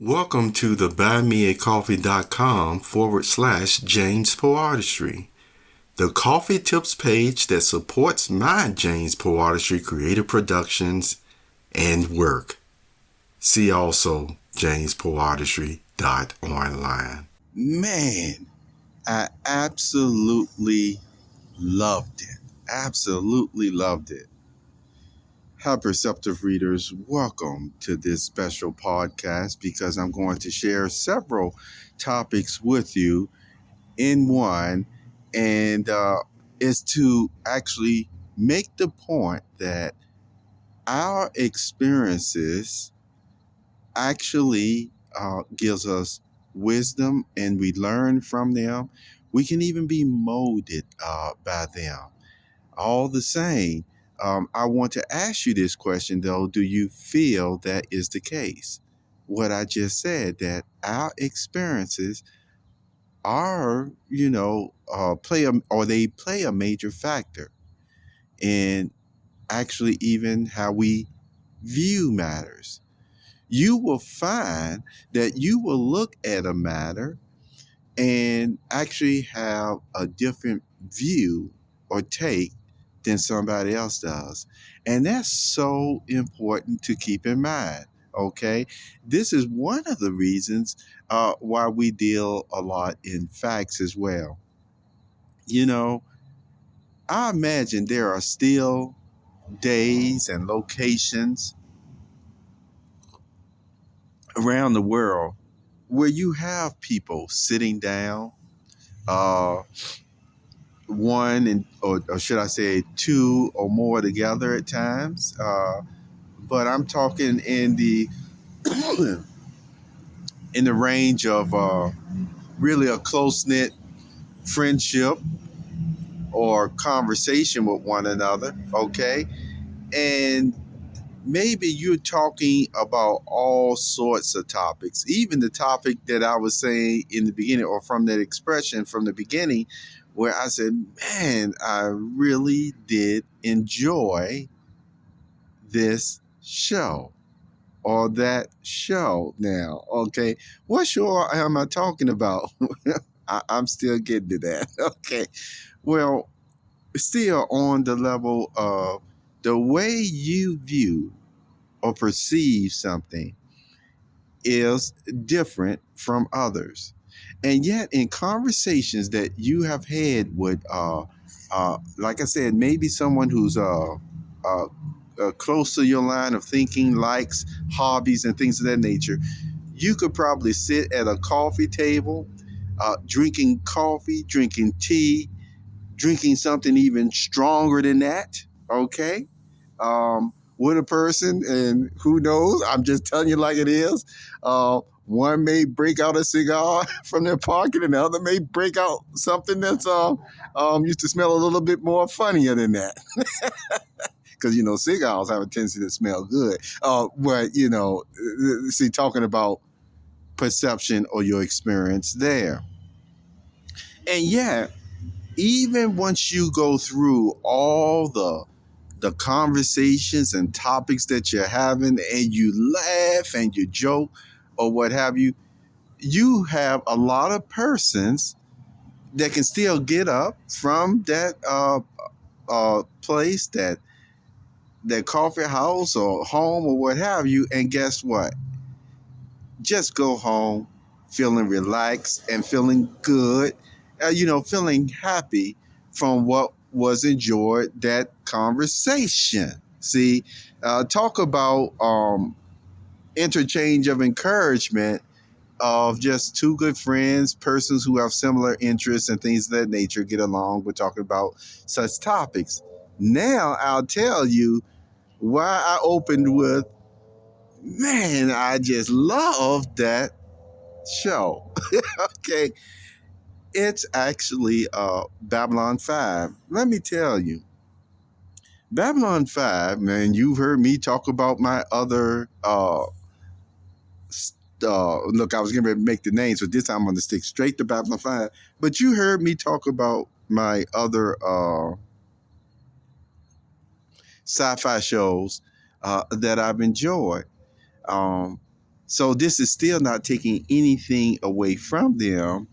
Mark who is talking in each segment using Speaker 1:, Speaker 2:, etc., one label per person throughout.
Speaker 1: Welcome to the buymeacoffee.com/James Poartistry, the coffee tips page that supports my James Poartistry creative productions and work. See also jamespoartistry.online.
Speaker 2: Man, I absolutely loved it. Absolutely loved it. Hi, Perceptive readers. Welcome to this special podcast because I'm going to share several topics with you in one, and is to actually make the point that our experiences actually gives us wisdom and we learn from them. We can even be molded by them. All the same, I want to ask you this question though. Do you feel that is the case? What I just said, that our experiences are, they play a major factor in actually even how we view matters. You will find that you will look at a matter and actually have a different view or take than somebody else does. And that's so important to keep in mind. Okay. This is one of the reasons why we deal a lot in facts as well. You know, I imagine there are still days and locations around the world where you have people sitting down, uh, one and or should I say two or more together at times. But I'm talking in the in the range of really a close knit friendship or conversation with one another. Okay, and maybe you're talking about all sorts of topics, even the topic that I was saying in the beginning, or from that expression from the beginning, where I said, man, I really did enjoy this show or that show now. Okay. What show am I talking about? I'm still getting to that. Okay. Well, still on the level of the way you view or perceive something is different from others. And yet, in conversations that you have had with, like I said, maybe someone who's close to your line of thinking, likes, hobbies, and things of that nature, you could probably sit at a coffee table, drinking coffee, drinking tea, drinking something even stronger than that. Okay. With a person, and who knows? I'm just telling you like it is. One may break out a cigar from their pocket, and the other may break out something that's used to smell a little bit more funnier than that. Because cigars have a tendency to smell good. But see, talking about perception or your experience there, and yeah, even once you go through all the conversations and topics that you're having and you laugh and you joke or what have you, you have a lot of persons that can still get up from that place, that coffee house or home or what have you, and guess what? Just go home feeling relaxed and feeling good, feeling happy from what was enjoyed that conversation. See, talk about interchange of encouragement of just two good friends, persons who have similar interests and things of that nature get along. We're talking about such topics. Now I'll tell you why I opened with, man, I just love that show. Okay, it's actually Babylon 5. Let me tell you, Babylon 5, man, you've heard me talk about my other look, I was going to make the names, but this time I'm going to stick straight to Babylon 5. But you heard me talk about my other sci-fi shows that I've enjoyed. Um, So this is still not taking anything away from them,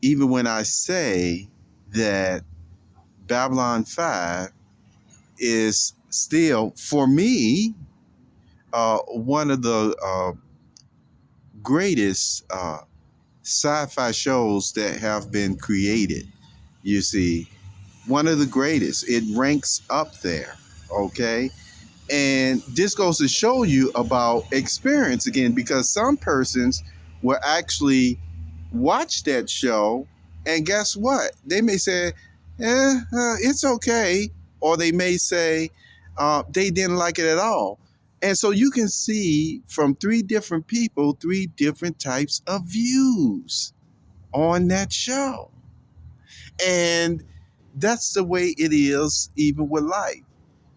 Speaker 2: even when I say that Babylon 5 is still, for me, one of the greatest sci-fi shows that have been created. You see, one of the greatest. It ranks up there. Okay. And this goes to show you about experience again, because some persons will actually watch that show, and guess what? They may say, it's okay. Or they may say they didn't like it at all. And so you can see from three different people, three different types of views on that show. And that's the way it is even with life.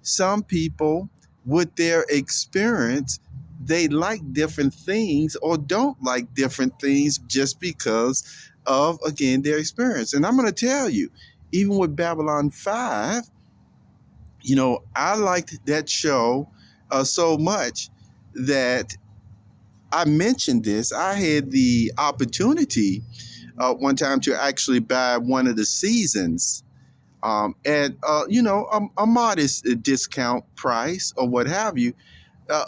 Speaker 2: Some people, with their experience, they like different things or don't like different things just because of, again, their experience. And I'm going to tell you, even with Babylon 5, I liked that show so much that I mentioned this. I had the opportunity one time to actually buy one of the seasons at a modest discount price or what have you.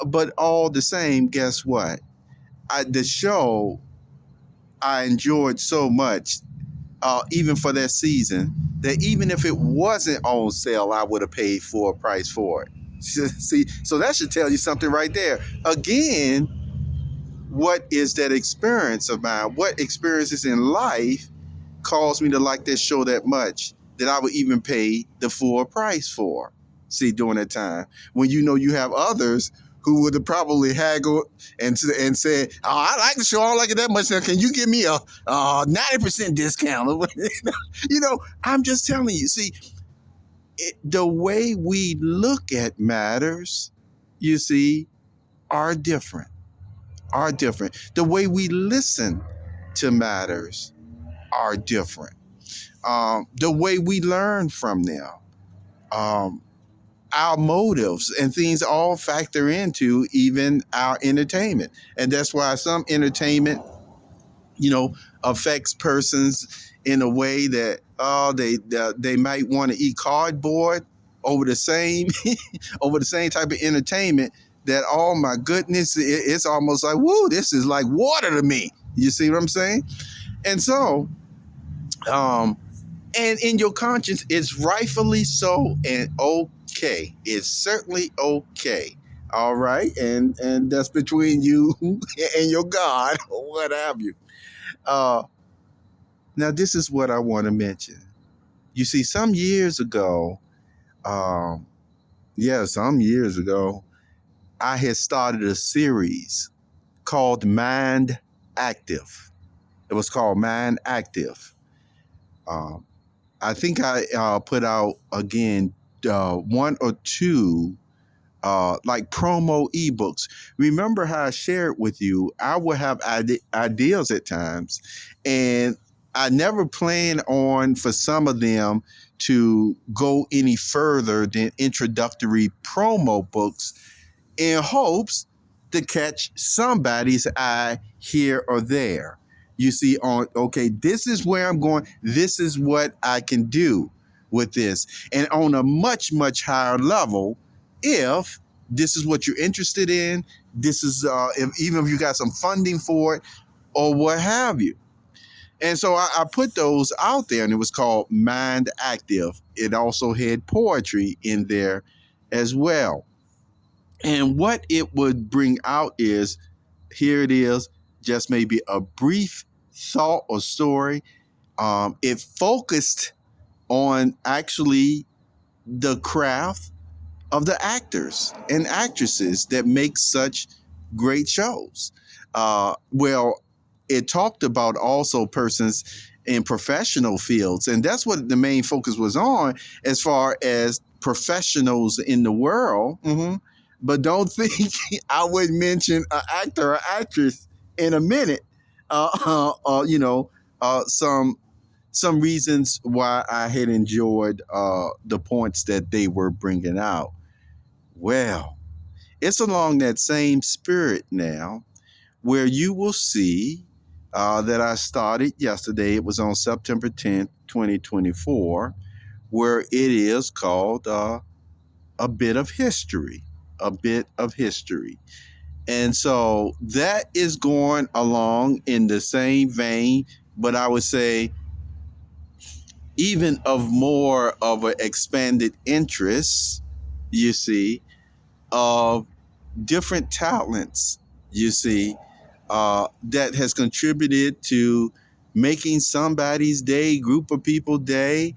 Speaker 2: But all the same, guess what? The show I enjoyed so much, even for that season, that even if it wasn't on sale, I would have paid full price for it. See, so that should tell you something right there. Again, what is that experience of mine? What experiences in life caused me to like this show that much that I would even pay the full price for? See, during that time when you have others who would have probably haggled and said, "Oh, I like the show. I don't like it that much. Now, can you give me a 90% discount?" I'm just telling you. See, the way we look at matters, you see, are different. Are different. The way we listen to matters are different. The way we learn from them, um, our motives and things all factor into even our entertainment. And that's why some entertainment, affects persons in a way that they might want to eat cardboard over the same over the same type of entertainment. That, oh my goodness, it's almost like, woo, this is like water to me. You see what I'm saying? And so, and in your conscience, it's rightfully so and okay. It's certainly okay. All right, and that's between you and your God or what have you. Uh, Now, this is what I want to mention. You see, some years ago, um, some years ago, I had started a series called Mind Active. It was called Mind Active. Um, I think I put out again one or two like promo ebooks. Remember how I shared with you, I would have ideas at times, and I never plan on for some of them to go any further than introductory promo books in hopes to catch somebody's eye here or there. You see, okay, this is where I'm going. This is what I can do with this. And on a much, much higher level, if this is what you're interested in, this is, even if you got some funding for it or what have you. And so I put those out there, and it was called Mind Active. It also had poetry in there as well. And what it would bring out is, here it is, just maybe a brief thought or story. It focused on actually the craft of the actors and actresses that make such great shows. Well, it talked about also persons in professional fields, and that's what the main focus was on as far as professionals in the world. But don't think I would mention an actor or actress in a minute. Some reasons why I had enjoyed the points that they were bringing out. Well, it's along that same spirit now where you will see that I started yesterday. It was on September 10th, 2024, where it is called A Bit of History. A Bit of History. And so that is going along in the same vein, but I would say even of more of an expanded interest, you see, of different talents, you see, that has contributed to making somebody's day, group of people day,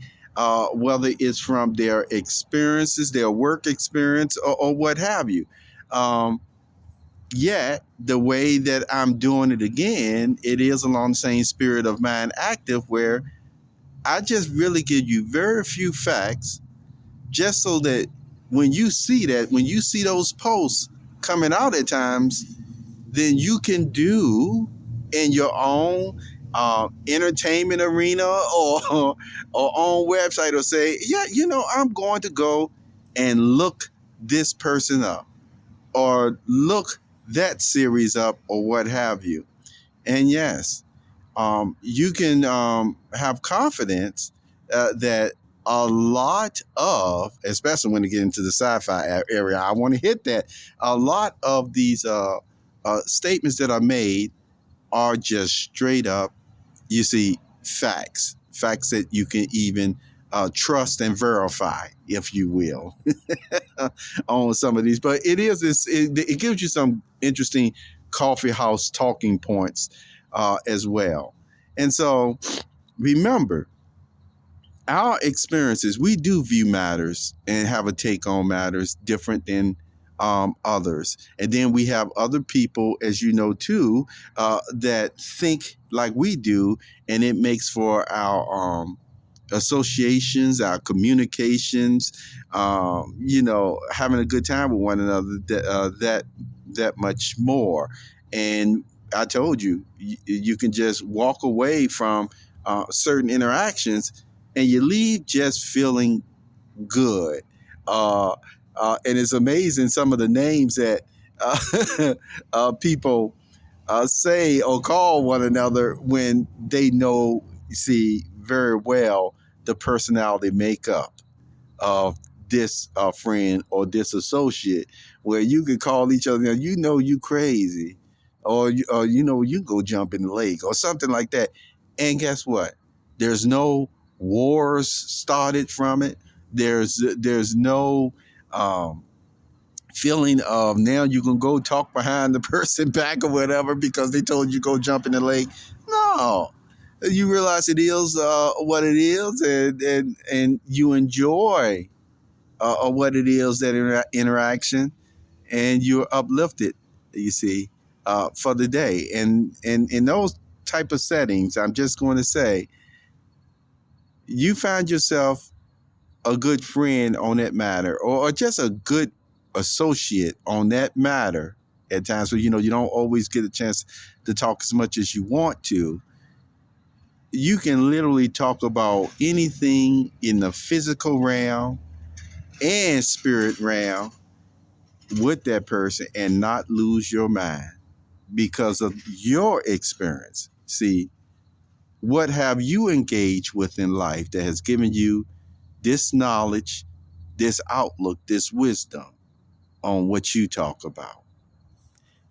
Speaker 2: whether it's from their experiences, their work experience, or what have you. Um, Yet, the way that I'm doing it again, it is along the same spirit of Mind Active, where I just really give you very few facts just so that when you see those posts coming out at times, then you can do in your own entertainment arena or on website, or say, yeah, I'm going to go and look this person up, or look that series up, or what have you. And yes, you can have confidence that a lot of, especially when you get into the sci-fi area, I want to hit that. A lot of these statements that are made are just straight up, you see, facts that you can even trust and verify, if you will, on some of these. But it gives you some interesting coffee house talking points as well. And so remember, our experiences, we do view matters and have a take on matters different than others. And then we have other people, as you know, too, that think like we do, and it makes for our associations, our communications, having a good time with one another, that much more. And I told you, you can just walk away from certain interactions, and you leave just feeling good. Uh, and it's amazing some of the names that people say or call one another when they know, see very well the personality makeup of this friend or this associate, where you could call each other, you crazy, or you go jump in the lake or something like that. And guess what? There's no wars started from it. There's no feeling of now you can go talk behind the person back or whatever because they told you go jump in the lake. No, you realize it is what it is, and you enjoy what it is, that interaction, and you're uplifted, you see, for the day. And in those type of settings, I'm just going to say, you find yourself a good friend on that matter, or just a good associate on that matter at times where you don't always get a chance to talk as much as you want to. You can literally talk about anything in the physical realm and spirit realm with that person and not lose your mind because of your experience. See, what have you engaged with in life that has given you this knowledge, this outlook, this wisdom on what you talk about?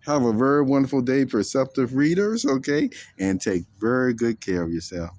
Speaker 2: Have a very wonderful day, perceptive readers, okay? And take very good care of yourself.